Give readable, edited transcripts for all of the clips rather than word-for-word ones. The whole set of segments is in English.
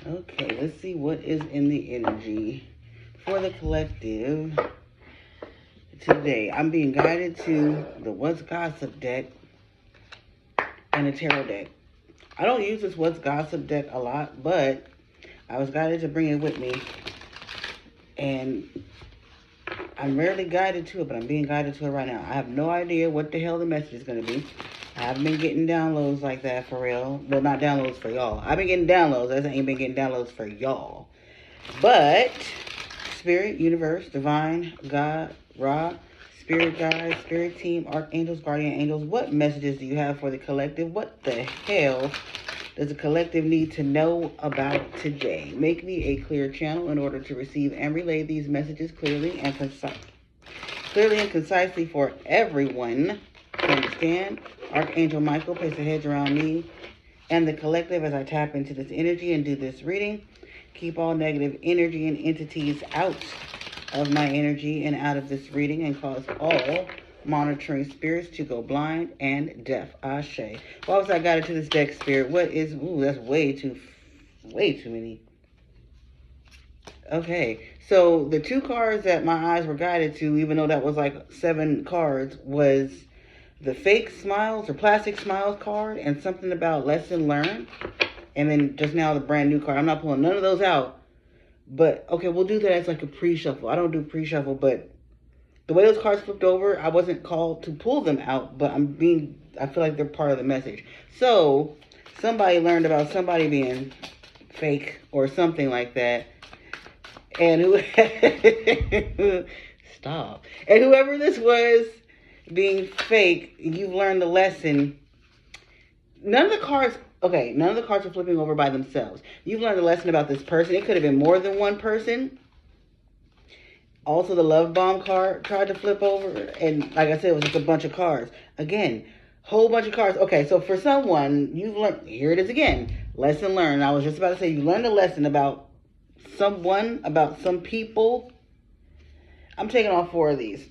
Okay, let's see what is in the energy for the collective today. I'm being guided to the What's Gossip deck and a tarot deck. I don't use this What's Gossip deck a lot, but I was guided to bring it with me. And I'm rarely guided to it, but I'm being guided to it right now. I have no idea what the hell the message is going to be. I haven't been getting downloads like that for real. Well, not downloads for y'all. I've been getting downloads. I ain't been getting downloads for y'all. But Spirit, Universe, Divine, God, Ra, Spirit Guides, Spirit Team, Archangels, Guardian Angels, what messages do you have for the collective? What the hell does the collective need to know about today? Make me a clear channel in order to receive and relay these messages clearly and concisely for everyone to understand. Archangel Michael, place a hedge around me and the collective as I tap into this energy and do this reading. Keep all negative energy and entities out of my energy and out of this reading, and cause all monitoring spirits to go blind and deaf. Ashe. Why was I guided to this deck, Spirit? What is... Ooh, that's way too many. Okay, so the two cards that my eyes were guided to, even though that was like 7 cards, was the fake smiles or plastic smiles card and something about lesson learned. And then just now the brand new card. I'm not pulling none of those out. But, okay, we'll do that as like a pre-shuffle. I don't do pre-shuffle, but the way those cards flipped over, I wasn't called to pull them out, but I feel like they're part of the message. So, somebody learned about somebody being fake or something like that. And stop. And whoever this was being fake, you've learned the lesson. None of the cards are flipping over by themselves. You've learned a lesson about this person. It could have been more than one person. Also, the love bomb card tried to flip over. And like I said, it was just a bunch of cards. Again, whole bunch of cards. Okay, so for someone, you've learned, here it is again. Lesson learned. I was just about to say, you learned a lesson about someone, about some people. I'm taking all 4 of these.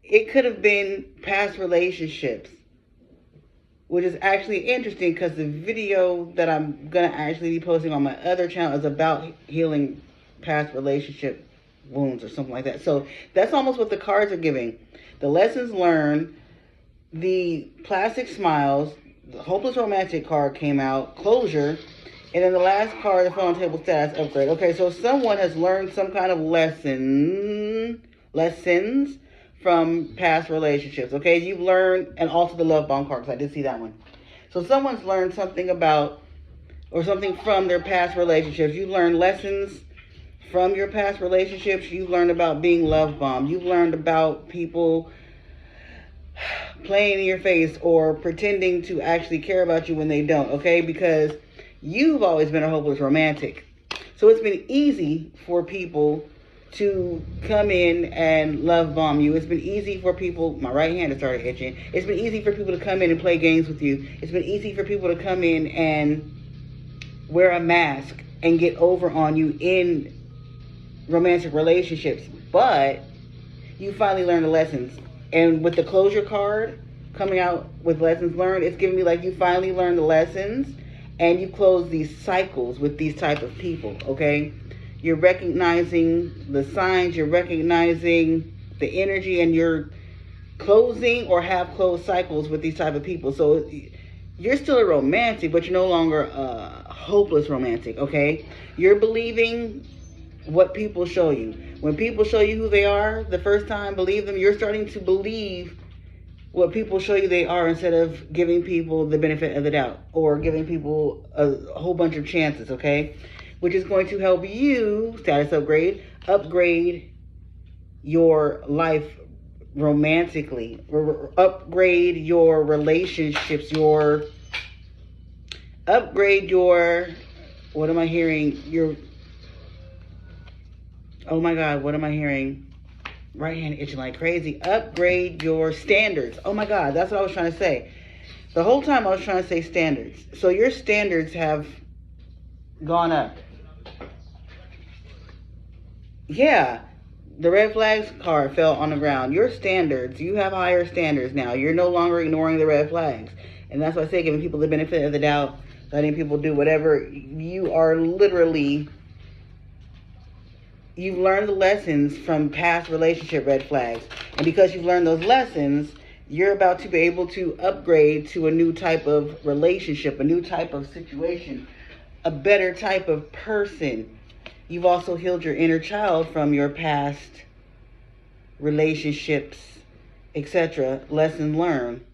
It could have been past relationships, which is actually interesting because the video that I'm going to actually be posting on my other channel is about healing past relationship wounds or something like that. So that's almost what the cards are giving. The lessons learned, the plastic smiles, the hopeless romantic card came out, closure, and then the last card, the phone table status upgrade. Okay, so someone has learned some kind of lessons from past relationships. Okay, you've learned, and also the love bomb card, because I did see that one. So someone's learned something about, or something from their past relationships. You've learned lessons from your past relationships. You've learned about being love bombed. You've learned about people playing in your face or pretending to actually care about you when they don't, okay? Because you've always been a hopeless romantic. So it's been easy for people to come in and love bomb you. It's been easy for people, my right hand has started itching. It's been easy for people to come in and play games with you. It's been easy for people to come in and wear a mask and get over on you in romantic relationships. But you finally learned the lessons. And with the closure card coming out with lessons learned, it's giving me like you finally learned the lessons and you close these cycles with these type of people, okay? You're recognizing the signs, you're recognizing the energy, and you're closing or have closed cycles with these type of people. So you're still a romantic, but you're no longer a hopeless romantic, okay? You're believing what people show you. When people show you who they are the first time, believe them. You're starting to believe what people show you they are instead of giving people the benefit of the doubt or giving people a whole bunch of chances, okay? Which is going to help you, status upgrade your life romantically, upgrade your relationships, upgrade your, what am I hearing? Oh my God, what am I hearing? Right hand itching like crazy. Upgrade your standards. Oh my God, that's what I was trying to say. The whole time I was trying to say standards. So your standards have gone up. Yeah, the red flags card fell on the ground. Your standards, you have higher standards now. You're no longer ignoring the red flags. And that's why I say giving people the benefit of the doubt, letting people do whatever. You are literally, you've learned the lessons from past relationship red flags. And because you've learned those lessons, you're about to be able to upgrade to a new type of relationship, a new type of situation, a better type of person. You've also healed your inner child from your past relationships, etc. Lesson learned,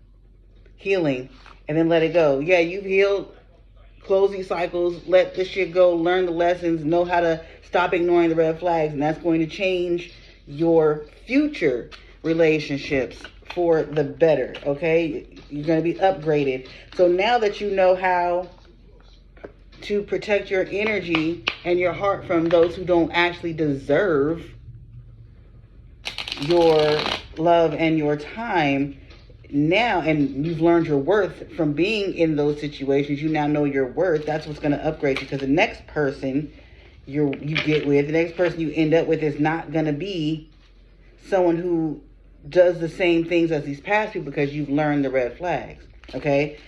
healing, and then let it go. Yeah, you've healed, close these cycles, let this shit go, learn the lessons, know how to stop ignoring the red flags, and that's going to change your future relationships for the better, okay? You're going to be upgraded. So now that you know how to protect your energy and your heart from those who don't actually deserve your love and your time now, and you've learned your worth from being in those situations, you now know your worth. That's what's going to upgrade you, because the next person you get with, the next person you end up with is not going to be someone who does the same things as these past people, because you've learned the red flags, okay?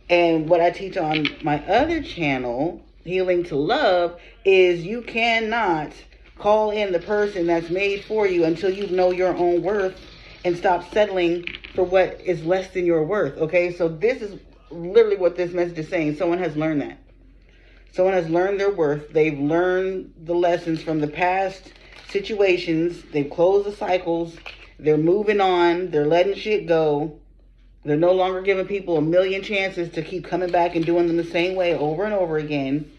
And what I teach on my other channel, Healing to Love, is you cannot call in the person that's made for you until you know your own worth and stop settling for what is less than your worth, okay? So this is literally what this message is saying. Someone has learned that. Someone has learned their worth. They've learned the lessons from the past situations. They've closed the cycles. They're moving on. They're letting shit go. They're no longer giving people a million chances to keep coming back and doing them the same way over and over again.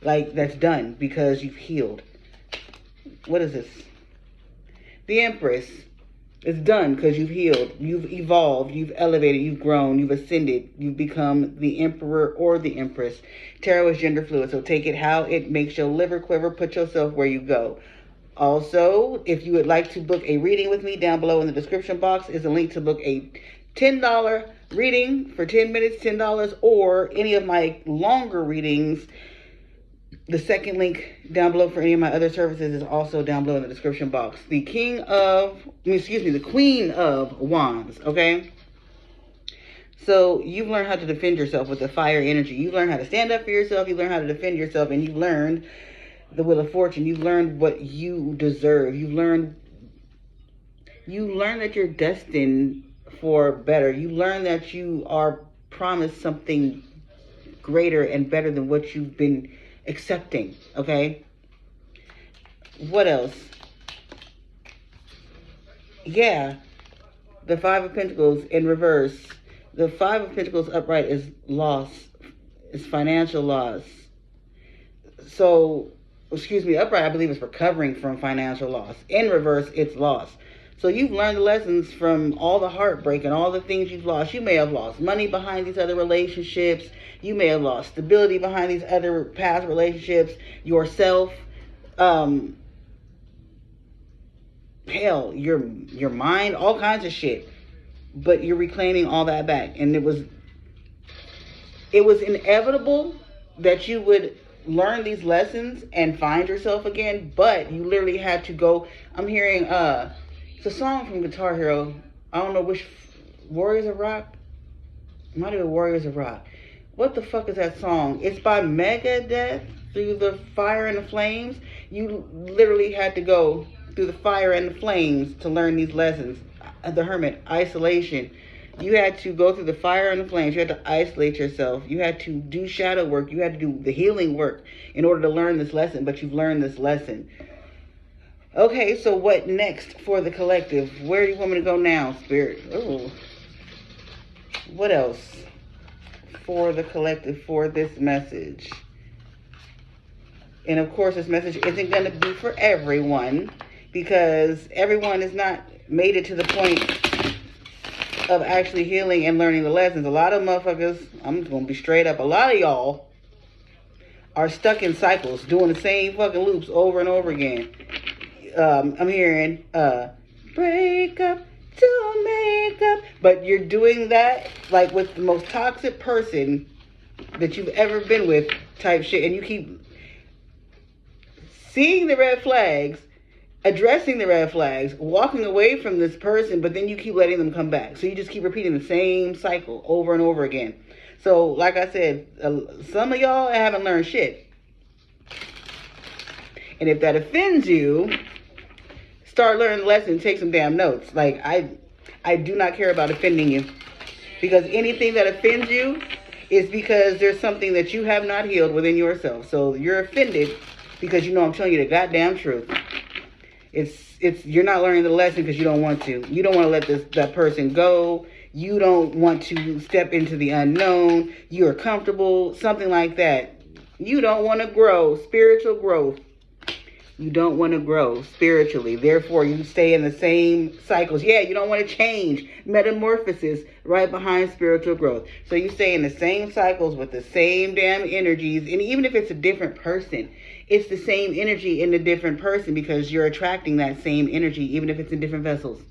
Like, that's done because you've healed. What is this? The Empress. It's done because you've healed. You've evolved. You've elevated. You've grown. You've ascended. You've become the Emperor or the Empress. Tarot is gender fluid, so take it how it makes your liver quiver. Put yourself where you go. Also, if you would like to book a reading with me, down below in the description box is a link to book a $10 reading for 10 minutes, $10, or any of my longer readings. The second link down below for any of my other services is also down below in the description box. The Queen of Wands, okay? So you've learned how to defend yourself with the fire energy. You've learned how to stand up for yourself. You've learned how to defend yourself, and you've learned the Wheel of Fortune. You've learned what you deserve. You learned that you're destined for better. You learn that you are promised something greater and better than what you've been accepting, okay? What else? Yeah, the Five of Pentacles in reverse. The Five of Pentacles upright is loss, is financial loss. So, excuse me, upright I believe is recovering from financial loss. In reverse, it's loss. So you've learned the lessons from all the heartbreak and all the things you've lost. You may have lost money behind these other relationships. You may have lost stability behind these other past relationships. Yourself. Hell, your mind, all kinds of shit. But you're reclaiming all that back. And it was inevitable that you would learn these lessons and find yourself again. But you literally had to go. I'm hearing it's a song from Guitar Hero. I don't know which. Warriors of Rock? It might have been Warriors of Rock. What the fuck is that song? It's by Megadeth, Through the Fire and the Flames. You literally had to go through the fire and the flames to learn these lessons. The Hermit, isolation. You had to go through the fire and the flames. You had to isolate yourself. You had to do shadow work. You had to do the healing work in order to learn this lesson. But you've learned this lesson. Okay, so what next for the collective? Where do you want me to go now, Spirit? Oh, what else for the collective for this message? And of course, this message isn't going to be for everyone, because everyone has not made it to the point of actually healing and learning the lessons. A lot of motherfuckers, I'm just going to be straight up, a lot of y'all are stuck in cycles, doing the same fucking loops over and over again. I'm hearing break up to make up, but you're doing that like with the most toxic person that you've ever been with type shit, and you keep seeing the red flags, addressing the red flags, walking away from this person, but then you keep letting them come back. So you just keep repeating the same cycle over and over again. So, like I said, some of y'all haven't learned shit. And if that offends you, start learning the lesson. Take some damn notes. Like, I do not care about offending you. Because anything that offends you is because there's something that you have not healed within yourself. So you're offended because you know I'm telling you the goddamn truth. You're not learning the lesson because you don't want to. You don't want to let that person go. You don't want to step into the unknown. You're comfortable, something like that. You don't want to grow, spiritual growth. You don't want to grow spiritually. Therefore, you stay in the same cycles. Yeah, you don't want to change. Metamorphosis right behind spiritual growth. So you stay in the same cycles with the same damn energies. And even if it's a different person, it's the same energy in the different person because you're attracting that same energy, even if it's in different vessels.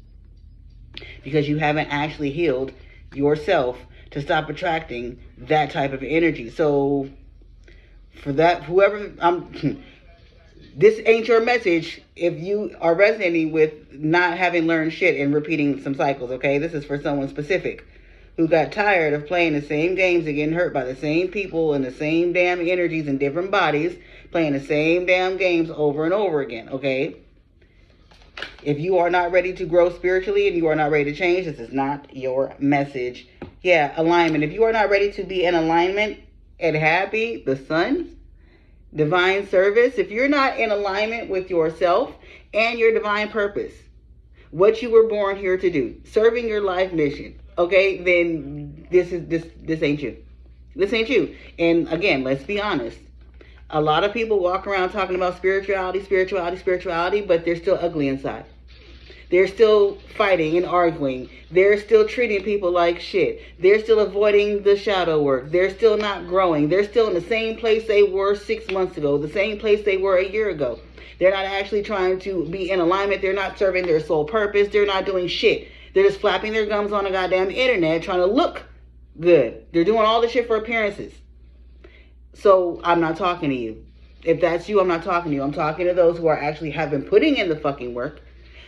Because you haven't actually healed yourself to stop attracting that type of energy. So for that, this ain't your message if you are resonating with not having learned shit and repeating some cycles, okay? This is for someone specific who got tired of playing the same games and getting hurt by the same people and the same damn energies in different bodies, playing the same damn games over and over again, okay? If you are not ready to grow spiritually and you are not ready to change, this is not your message. Yeah, alignment. If you are not ready to be in alignment and happy, the sun, divine service, if you're not in alignment with yourself and your divine purpose, what you were born here to do, serving your life mission, okay, then this ain't you. This ain't you. And again, let's be honest. A lot of people walk around talking about spirituality, but they're still ugly inside. They're still fighting and arguing. They're still treating people like shit. They're still avoiding the shadow work. They're still not growing. They're still in the same place they were 6 months ago, the same place they were a year ago. They're not actually trying to be in alignment. They're not serving their soul purpose. They're not doing shit. They're just flapping their gums on the goddamn internet trying to look good. They're doing all this shit for appearances. So I'm not talking to you. If that's you, I'm not talking to you. I'm talking to those who are actually have been putting in the fucking work,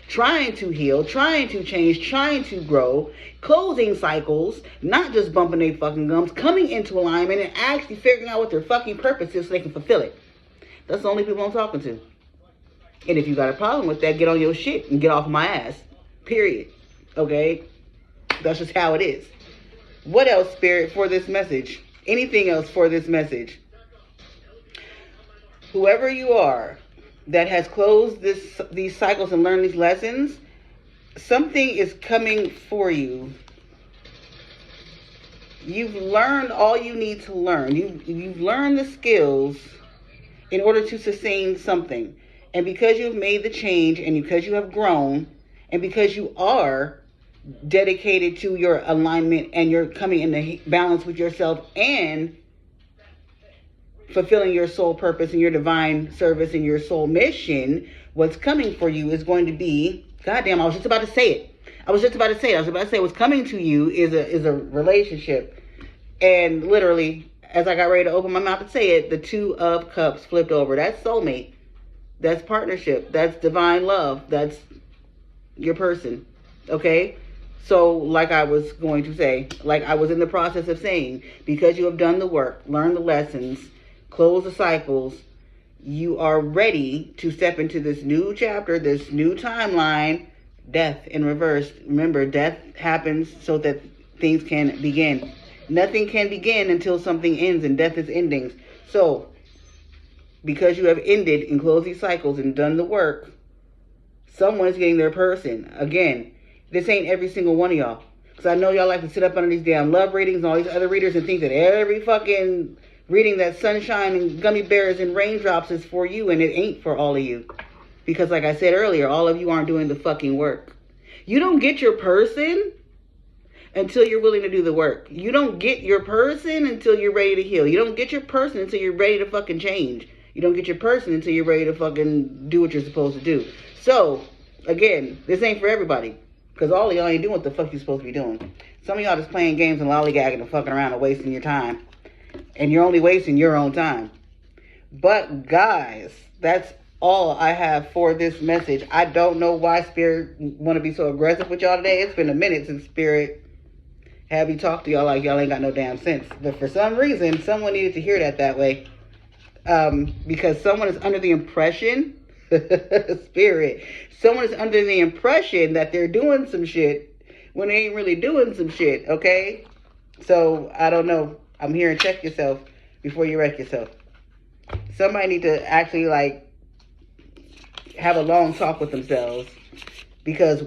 trying to heal, trying to change, trying to grow, closing cycles, not just bumping their fucking gums, coming into alignment and actually figuring out what their fucking purpose is so they can fulfill it. That's the only people I'm talking to. And if you got a problem with that, get on your shit and get off my ass. Period. Okay? That's just how it is. What else, Spirit, for this message? Anything else for this message? Whoever you are that has closed these cycles and learned these lessons, something is coming for you. You've learned all you need to learn. You've learned the skills in order to sustain something. And because you've made the change and because you have grown and because you are dedicated to your alignment and you're coming into balance with yourself and fulfilling your soul purpose and your divine service and your soul mission, what's coming for you is going to be, goddamn, I was just about to say it. What's coming to you is a relationship. And literally, as I got ready to open my mouth to say it, the 2 of Cups flipped over. That's soulmate. That's partnership. That's divine love. That's your person. Okay? So, like I was going to say, like I was in the process of saying, because you have done the work, learned the lessons, closed the cycles, you are ready to step into this new chapter, this new timeline, death in reverse. Remember, death happens so that things can begin. Nothing can begin until something ends, and death is endings. So, because you have ended and closed these cycles and done the work, someone's getting their person. Again, this ain't every single one of y'all. Because I know y'all like to sit up under these damn love readings and all these other readers and think that every fucking reading that sunshine and gummy bears and raindrops is for you, and it ain't for all of you. Because like I said earlier, all of you aren't doing the fucking work. You don't get your person until you're willing to do the work. You don't get your person until you're ready to heal. You don't get your person until you're ready to fucking change. You don't get your person until you're ready to fucking do what you're supposed to do. So, again, this ain't for everybody. Because all of y'all ain't doing what the fuck you're supposed to be doing. Some of y'all just playing games and lollygagging and fucking around and wasting your time. And you're only wasting your own time. But, guys, that's all I have for this message. I don't know why Spirit want to be so aggressive with y'all today. It's been a minute since Spirit have me talk to y'all like y'all ain't got no damn sense. But for some reason, someone needed to hear that way. Because someone is under the impression, spirit, someone is under the impression that they're doing some shit when they ain't really doing some shit, okay? So, I don't know. I'm here and check yourself before you wreck yourself. Somebody need to actually, like, have a long talk with themselves. Because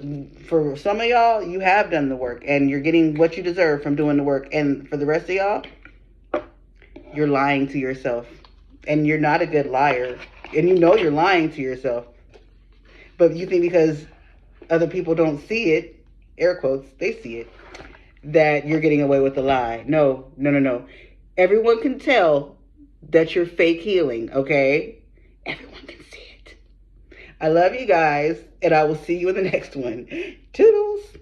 for some of y'all, you have done the work. And you're getting what you deserve from doing the work. And for the rest of y'all, you're lying to yourself. And you're not a good liar. And you know you're lying to yourself. But you think because other people don't see it, air quotes, they see it, that you're getting away with the lie. No. Everyone can tell that you're fake healing, okay? Everyone can see it. I love you guys, and I will see you in the next one. Toodles.